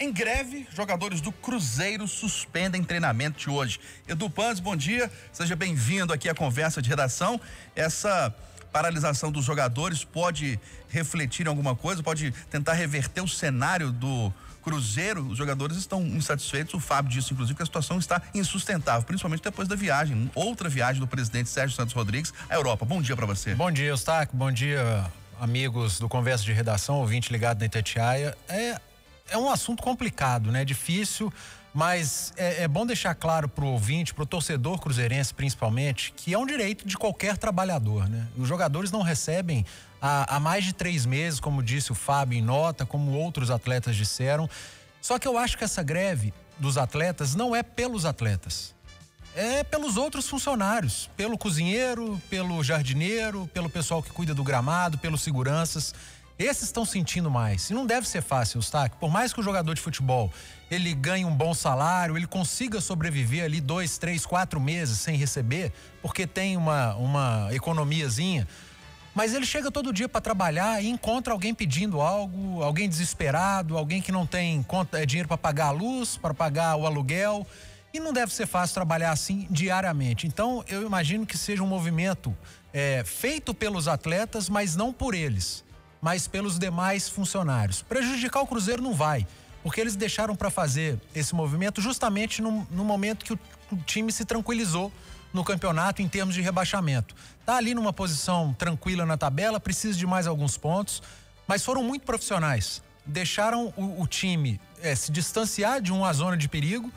Em greve, jogadores do Cruzeiro suspendem treinamento de hoje. Edu Panzi, bom dia. Seja bem-vindo aqui à conversa de redação. Essa paralisação dos jogadores pode refletir em alguma coisa? Pode tentar reverter o cenário do Cruzeiro? Os jogadores estão insatisfeitos. O Fábio disse, inclusive, que a situação está insustentável, principalmente depois da viagem, outra viagem do presidente Sérgio Santos Rodrigues à Europa. Bom dia para você. Bom dia, Eustáquio. Bom dia, amigos do Conversa de Redação, ouvinte ligado na Itatiaia. É um assunto complicado, né? Difícil, mas é bom deixar claro pro ouvinte, pro torcedor cruzeirense principalmente, que é um direito de qualquer trabalhador, né? Os jogadores não recebem há mais de 3 meses, como disse o Fábio em nota, como outros atletas disseram. Só que eu acho que essa greve dos atletas não é pelos atletas. É pelos outros funcionários, pelo cozinheiro, pelo jardineiro, pelo pessoal que cuida do gramado, pelos seguranças. Esses estão sentindo mais. E não deve ser fácil, Eustáquio. Por mais que o jogador de futebol ele ganhe um bom salário, ele consiga sobreviver ali 2, 3, 4 meses sem receber, porque tem uma economiazinha, mas ele chega todo dia para trabalhar e encontra alguém pedindo algo, alguém desesperado, alguém que não tem dinheiro para pagar a luz, para pagar o aluguel. E não deve ser fácil trabalhar assim diariamente. Então, eu imagino que seja um movimento feito pelos atletas, mas não por eles, mas pelos demais funcionários. Prejudicar o Cruzeiro não vai, porque eles deixaram para fazer esse movimento justamente no momento que o time se tranquilizou no campeonato em termos de rebaixamento. Tá ali numa posição tranquila na tabela, precisa de mais alguns pontos, mas foram muito profissionais. Deixaram o time se distanciar de uma zona de perigo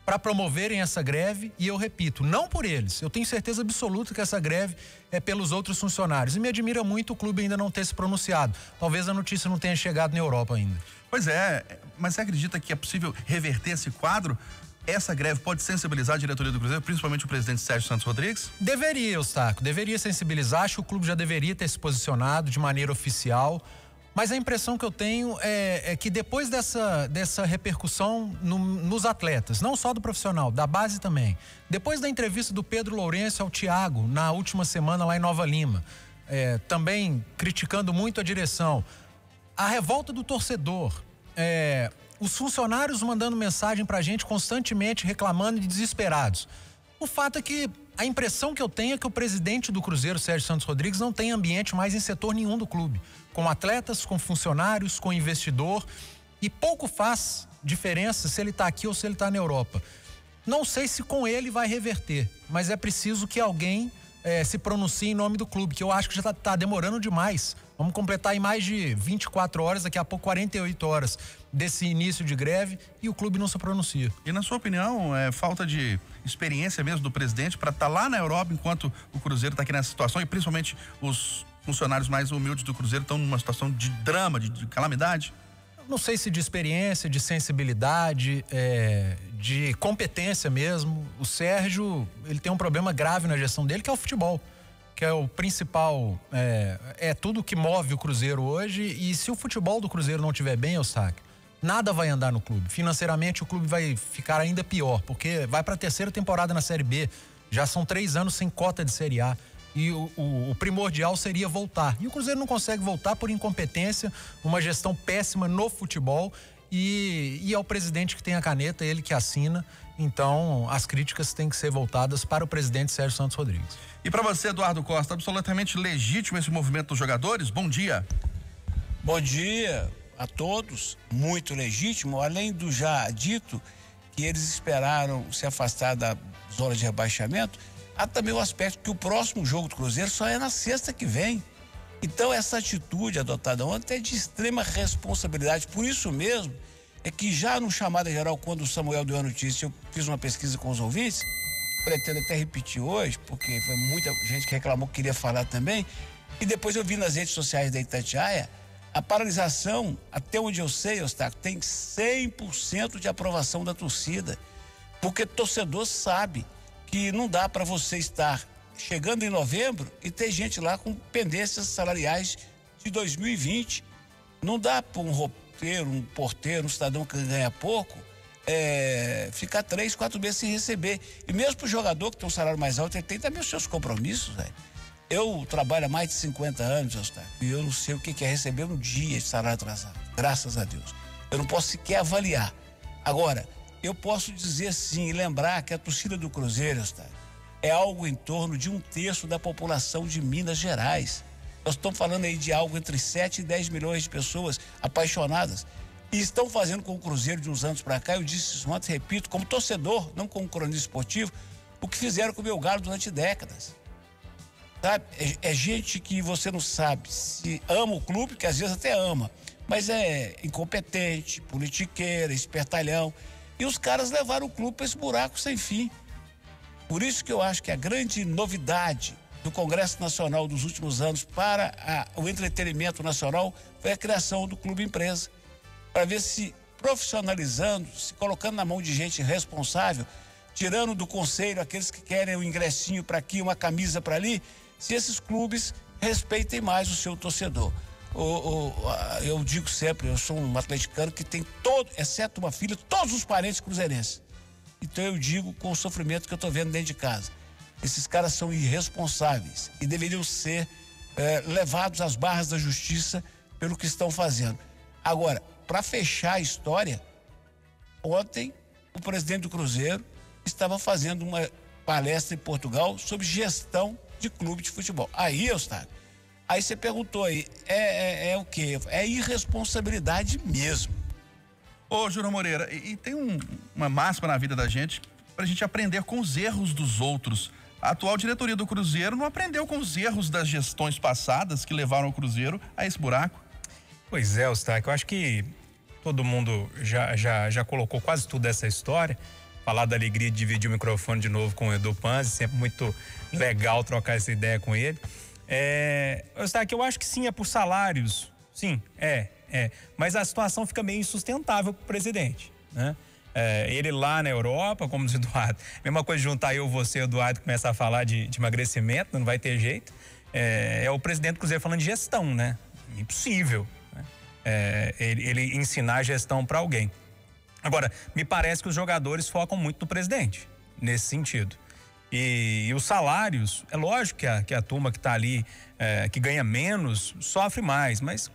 para promoverem essa greve, e eu repito, não por eles. Eu tenho certeza absoluta que essa greve é pelos outros funcionários. E me admira muito o clube ainda não ter se pronunciado. Talvez a notícia não tenha chegado na Europa ainda. Pois é, mas você acredita que é possível reverter esse quadro? Essa greve pode sensibilizar a diretoria do Cruzeiro, principalmente o presidente Sérgio Santos Rodrigues? Deveria, Eustáquio, deveria sensibilizar. Acho que o clube já deveria ter se posicionado de maneira oficial. Mas a impressão que eu tenho é que depois dessa repercussão nos atletas, não só do profissional, da base também, depois da entrevista do Pedro Lourenço ao Thiago na última semana lá em Nova Lima, também criticando muito a direção, a revolta do torcedor, os funcionários mandando mensagem pra gente constantemente reclamando e desesperados. O fato é que a impressão que eu tenho é que o presidente do Cruzeiro, Sérgio Santos Rodrigues, não tem ambiente mais em setor nenhum do clube. Com atletas, com funcionários, com investidor. E pouco faz diferença se ele está aqui ou se ele está na Europa. Não sei se com ele vai reverter, mas é preciso que alguém se pronuncie em nome do clube, que eu acho que já está demorando demais. Vamos completar em mais de 24 horas, daqui a pouco 48 horas desse início de greve, e o clube não se pronuncia. E na sua opinião, falta de experiência mesmo do presidente para estar lá na Europa enquanto o Cruzeiro está aqui nessa situação, e principalmente os funcionários mais humildes do Cruzeiro estão numa situação de drama, de calamidade? Não sei se de experiência, de sensibilidade, de competência mesmo. O Sérgio, ele tem um problema grave na gestão dele, que é o futebol, que é o principal, tudo que move o Cruzeiro hoje. E se o futebol do Cruzeiro não estiver bem, Eustáquio, nada vai andar no clube. Financeiramente o clube vai ficar ainda pior, porque vai para a 3ª temporada na Série B. Já são 3 anos sem cota de Série A. E o primordial seria voltar. E o Cruzeiro não consegue voltar por incompetência, uma gestão péssima no futebol, e é o presidente que tem a caneta, ele que assina. Então as críticas têm que ser voltadas para o presidente Sérgio Santos Rodrigues. E para você, Eduardo Costa, absolutamente legítimo esse movimento dos jogadores? Bom dia. Bom dia a todos, muito legítimo, além do já dito que eles esperaram se afastar da zona de rebaixamento. Há também o aspecto que o próximo jogo do Cruzeiro só é na sexta que vem. Então essa atitude adotada ontem é de extrema responsabilidade. Por isso mesmo é que já no chamada geral, quando o Samuel deu a notícia, eu fiz uma pesquisa com os ouvintes, pretendo até repetir hoje, porque foi muita gente que reclamou que queria falar também, e depois eu vi nas redes sociais da Itatiaia, a paralisação, até onde eu sei, Eustáquio, tem 100% de aprovação da torcida, porque torcedor sabe que não dá para você estar chegando em novembro e ter gente lá com pendências salariais de 2020. Não dá para um roupeiro, um porteiro, um cidadão que ganha pouco, ficar 3, 4 meses sem receber. E mesmo para o jogador que tem um salário mais alto, ele tem também os seus compromissos, velho. Eu trabalho há mais de 50 anos, Eustáquio, e eu não sei o que é receber um dia de salário atrasado, graças a Deus. Eu não posso sequer avaliar. Agora, eu posso dizer sim e lembrar que a torcida do Cruzeiro, é algo em torno de 1/3 da população de Minas Gerais. Nós estamos falando aí de algo entre 7 e 10 milhões de pessoas apaixonadas. E estão fazendo com o Cruzeiro de uns anos para cá, eu disse isso antes, repito, como torcedor, não como cronista esportivo, o que fizeram com o meu Galo durante décadas. Sabe? É gente que você não sabe se ama o clube, que às vezes até ama, mas é incompetente, politiqueira, espertalhão. E os caras levaram o clube para esse buraco sem fim. Por isso que eu acho que a grande novidade do Congresso Nacional dos últimos anos para o entretenimento nacional foi a criação do Clube Empresa. Para ver se profissionalizando, se colocando na mão de gente responsável, tirando do conselho aqueles que querem um ingressinho para aqui, uma camisa para ali, se esses clubes respeitem mais o seu torcedor. Eu digo sempre, eu sou um atleticano que tem exceto uma filha, todos os parentes cruzeirenses. Então eu digo com o sofrimento que eu estou vendo dentro de casa. Esses caras são irresponsáveis e deveriam ser levados às barras da justiça pelo que estão fazendo. Agora, para fechar a história, ontem o presidente do Cruzeiro estava fazendo uma palestra em Portugal sobre gestão de clube de futebol. Aí, Eustáquio, aí você perguntou aí, é o quê? É irresponsabilidade mesmo. Ô, Júnior Moreira, e tem uma máxima na vida da gente pra gente aprender com os erros dos outros. A atual diretoria do Cruzeiro não aprendeu com os erros das gestões passadas que levaram o Cruzeiro a esse buraco. Pois é, Eustáquio, eu acho que todo mundo já colocou quase tudo dessa história. Falar da alegria de dividir o microfone de novo com o Edu Panzi, sempre muito legal trocar essa ideia com ele. Eustáquio, eu acho que sim, é por salários, sim, mas a situação fica meio insustentável para o presidente, né? Ele lá na Europa, como diz o Eduardo, mesma coisa de juntar eu, você e o Eduardo começar a falar de emagrecimento, não vai ter jeito. É o presidente do Cruzeiro falando de gestão, né? Impossível, né? Ele ensinar a gestão para alguém. Agora, me parece que os jogadores focam muito no presidente, nesse sentido. E os salários, é lógico que a turma que está ali, que ganha menos, sofre mais, mas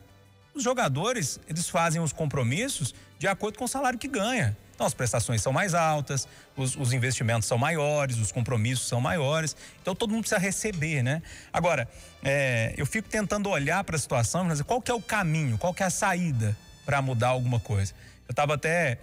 os jogadores, eles fazem os compromissos de acordo com o salário que ganha. Então, as prestações são mais altas, os investimentos são maiores, os compromissos são maiores. Então, todo mundo precisa receber, né? Agora, eu fico tentando olhar para a situação e dizer qual que é o caminho, qual que é a saída para mudar alguma coisa. Eu estava até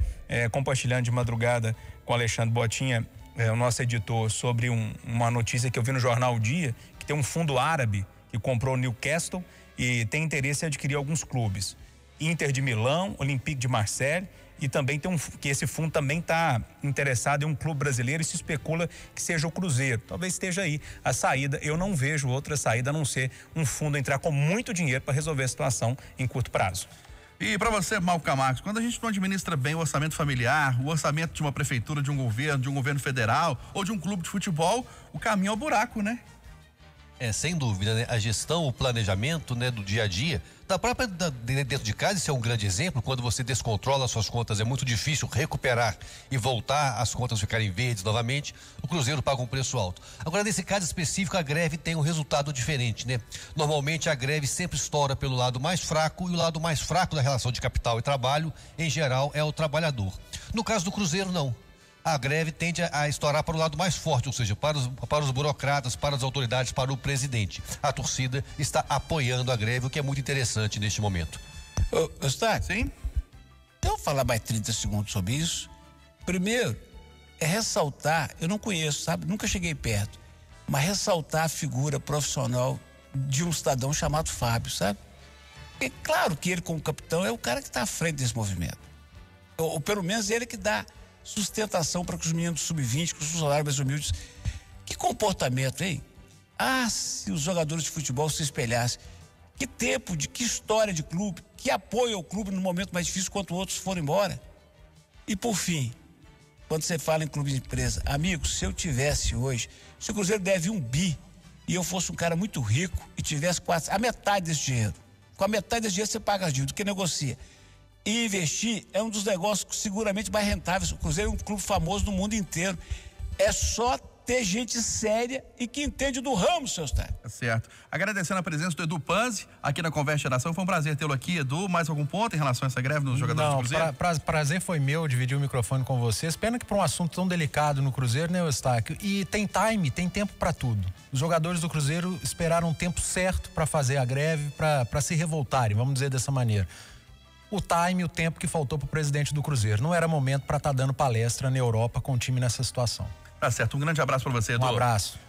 compartilhando de madrugada com o Alexandre Botinha, o nosso editor, sobre uma notícia que eu vi no jornal O Dia, que tem um fundo árabe que comprou o Newcastle e tem interesse em adquirir alguns clubes. Inter de Milão, Olympique de Marseille, e também que esse fundo também está interessado em um clube brasileiro e se especula que seja o Cruzeiro. Talvez esteja aí a saída. Eu não vejo outra saída a não ser um fundo entrar com muito dinheiro para resolver a situação em curto prazo. E para você, Malco Camargo, quando a gente não administra bem o orçamento familiar, o orçamento de uma prefeitura, de um governo federal ou de um clube de futebol, o caminho é o buraco, né? Sem dúvida, né? A gestão, o planejamento, né, do dia a dia, dentro de casa, isso é um grande exemplo. Quando você descontrola as suas contas, é muito difícil recuperar e voltar as contas ficarem verdes novamente. O Cruzeiro paga um preço alto. Agora, nesse caso específico, a greve tem um resultado diferente, né? Normalmente, a greve sempre estoura pelo lado mais fraco, e o lado mais fraco da relação de capital e trabalho, em geral, é o trabalhador. No caso do Cruzeiro, não. A greve tende a estourar para o lado mais forte, ou seja, para os burocratas, para as autoridades, para o presidente. A torcida está apoiando a greve, o que é muito interessante neste momento. Eustáquio, sim? Eu vou falar mais 30 segundos sobre isso. Primeiro, é ressaltar, eu não conheço, sabe? Nunca cheguei perto, mas ressaltar a figura profissional de um cidadão chamado Fábio, sabe? Porque claro que ele, como capitão, é o cara que está à frente desse movimento. Ou pelo menos ele que dá sustentação para que os meninos do sub-20, com os salários mais humildes. Que comportamento, hein? Se os jogadores de futebol se espelhassem. Que tempo, que história de clube, que apoio ao clube no momento mais difícil quando outros foram embora. E por fim, quando você fala em clube de empresa, amigo, se eu tivesse hoje, se o Cruzeiro deve 1 bi e eu fosse um cara muito rico e tivesse a metade desse dinheiro, com a metade desse dinheiro você paga as dívidas, que negocia. E investir é um dos negócios seguramente mais rentáveis. O Cruzeiro é um clube famoso no mundo inteiro. É só ter gente séria e que entende do ramo, seu Eustáquio. Tá certo. Agradecendo a presença do Edu Panzi aqui na Conversa de Geração. Foi um prazer tê-lo aqui, Edu. Mais algum ponto em relação a essa greve nos jogadores do Cruzeiro? Prazer foi meu dividir o microfone com vocês. Pena que para um assunto tão delicado no Cruzeiro, né, Eustáquio? E tem tempo para tudo. Os jogadores do Cruzeiro esperaram um tempo certo para fazer a greve, para se revoltarem, vamos dizer dessa maneira. O tempo que faltou para o presidente do Cruzeiro. Não era momento para estar dando palestra na Europa com o time nessa situação. Tá certo. Um grande abraço para você, Edu. Um abraço.